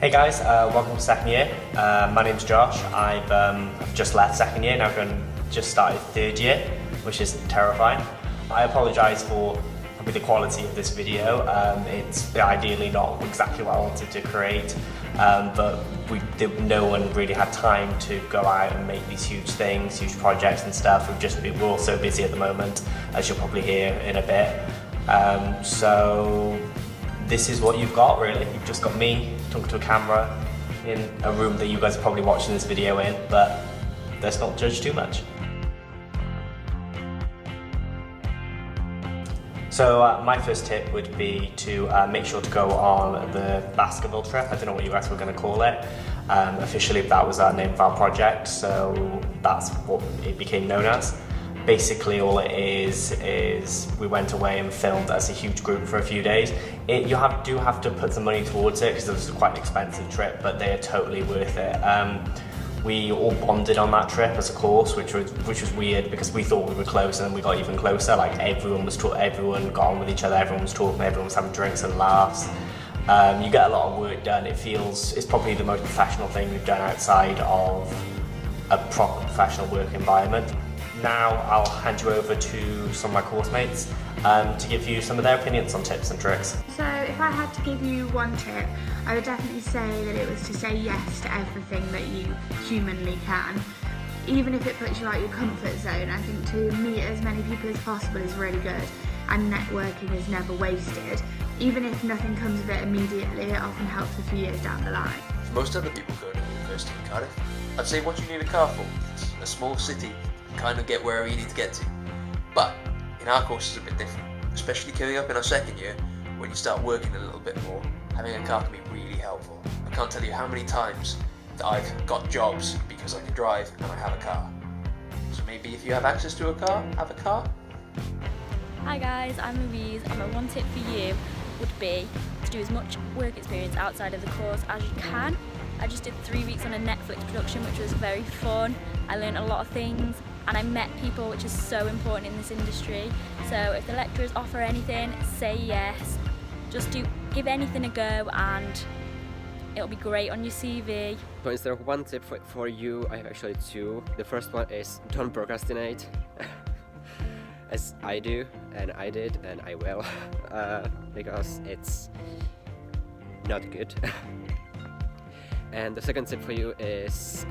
Hey guys, welcome to second year. My name's Josh. I've just left second year, now just started third year, which is terrifying. I apologise for probably the quality of this video. It's ideally not exactly what I wanted to create, but no one really had time to go out and make these huge things, huge projects and stuff. We're all so busy at the moment, as you'll probably hear in a bit. So this is what you've got really. You've just got me talking to a camera in a room that you guys are probably watching this video in, but let's not judge too much. So my first tip would be to make sure to go on the Baskerville trip. I don't know what you guys were going to call it. Officially that was our name of our project, so that's what it became known as. Basically all it is we went away and filmed as a huge group for a few days. You do have to put some money towards it because it was quite an expensive trip, but they are totally worth it. We all bonded on that trip as a course, which was weird because we thought we were close and then we got even closer. Like everyone got on with each other, everyone was talking, everyone was having drinks and laughs. You get a lot of work done. It's probably the most professional thing we've done outside of a proper professional work environment. Now I'll hand you over to some of my course mates to give you some of their opinions on tips and tricks. So if I had to give you one tip, I would definitely say that it was to say yes to everything that you humanly can. Even if it puts you out your comfort zone, I think to meet as many people as possible is really good, and networking is never wasted. Even if nothing comes of it immediately, it often helps a few years down the line. Most other people go to university in Cardiff. I'd say what you need a car for. It's a small city, kind of get wherever you need to get to. But in our course it's a bit different, especially coming up in our second year, when you start working a little bit more, having a car can be really helpful. I can't tell you how many times that I've got jobs because I can drive and I have a car. So maybe if you have access to a car, have a car. Hi guys, I'm Louise, and my one tip for you would be to do as much work experience outside of the course as you can. I just did 3 weeks on a Netflix production, which was very fun. I learned a lot of things and I met people, which is so important in this industry. So if the lecturers offer anything, say yes. Just give anything a go and it'll be great on your CV. So instead of one tip for you, I have actually two. The first one is don't procrastinate, as I do, and I did, and I will, because it's not good. And the second tip for you is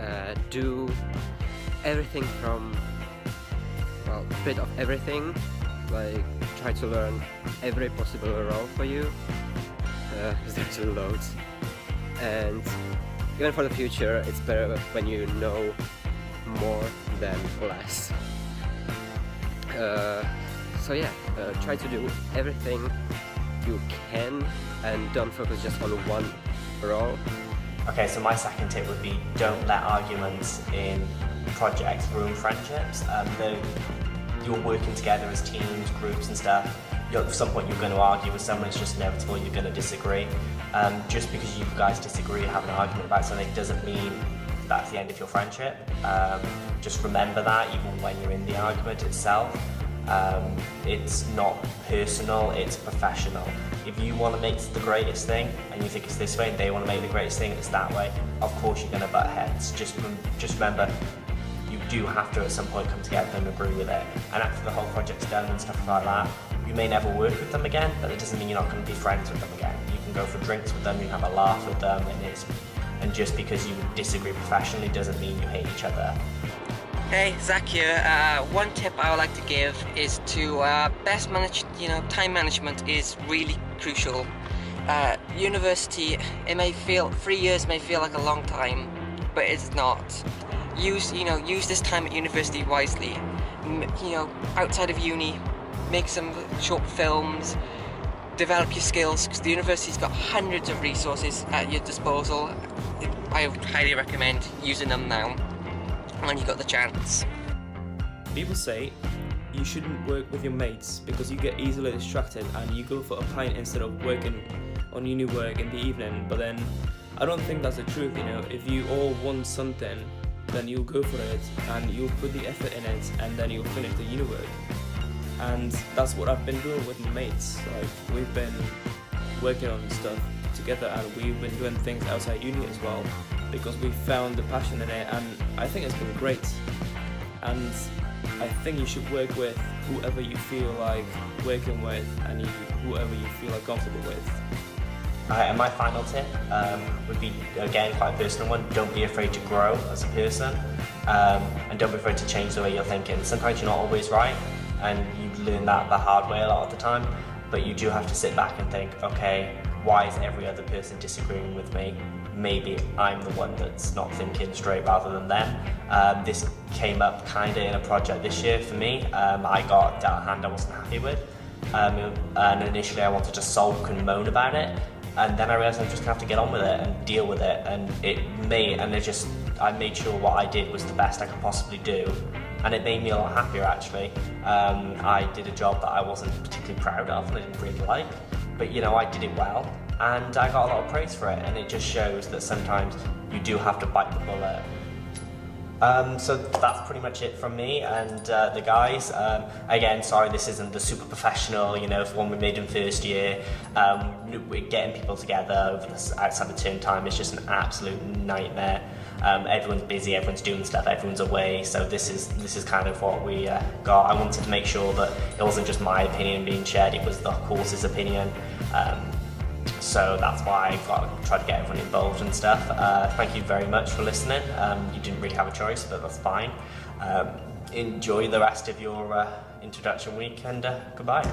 do everything from, well, a bit of everything. Like try to learn every possible role for you, because there's loads. And even for the future, it's better when you know more than less. So yeah, try to do everything you can and don't focus just on one role. Okay, so my second tip would be don't let arguments in projects ruin friendships. You're working together as teams, groups and stuff. At some point you're going to argue with someone, it's just inevitable you're going to disagree. Just because you guys disagree and have an argument about something doesn't mean that's the end of your friendship. Just remember that even when you're in the argument itself. It's not personal, it's professional. If you want to make the greatest thing and you think it's this way and they want to make the greatest thing, it's that way, of course you're going to butt heads. Just remember, you do have to at some point come together and agree with it. And after the whole project's done and stuff like that, you may never work with them again, but it doesn't mean you're not going to be friends with them again. You can go for drinks with them, you can have a laugh with them, and just because you disagree professionally doesn't mean you hate each other. Hey, Zach here. One tip I would like to give is to best manage, time management is really crucial. University, 3 years may feel like a long time, but it's not. Use this time at university wisely. Outside of uni, make some short films, develop your skills, because the university's got hundreds of resources at your disposal. I would highly recommend using them now when you got the chance. People say you shouldn't work with your mates because you get easily distracted and you go for a pint instead of working on uni work in the evening, but then I don't think that's the truth. If you all want something, then you'll go for it and you'll put the effort in it and then you'll finish the uni work. And that's what I've been doing with my mates. Like, we've been working on stuff together, and we've been doing things outside uni as well because we found the passion in it, and I think it's been great. And I think you should work with whoever you feel like working with, and whoever you feel like comfortable with. And my final tip would be, again, quite a personal one. Don't be afraid to grow as a person, and don't be afraid to change the way you're thinking. Sometimes you're not always right, and you learn that the hard way a lot of the time, but you do have to sit back and think, okay, why is every other person disagreeing with me? Maybe I'm the one that's not thinking straight rather than them. This came up kind of in a project this year for me. I got dealt a hand I wasn't happy with, and initially I wanted to sulk and moan about it. And then I realised I'm just gonna have to get on with it and deal with it, and I made sure what I did was the best I could possibly do, and it made me a lot happier actually. I did a job that I wasn't particularly proud of and I didn't really like, but I did it well, and I got a lot of praise for it, and it just shows that sometimes you do have to bite the bullet. So that's pretty much it from me and the guys. Again, sorry this isn't the super professional, one we made in first year. We're getting people together outside of term time. It's just an absolute nightmare. Everyone's busy, everyone's doing stuff, everyone's away. So this is kind of what we got. I wanted to make sure that it wasn't just my opinion being shared, it was the course's opinion. So that's why I tried to get everyone involved and stuff. Thank you very much for listening. You didn't really have a choice, but that's fine. Enjoy the rest of your introduction week, and goodbye.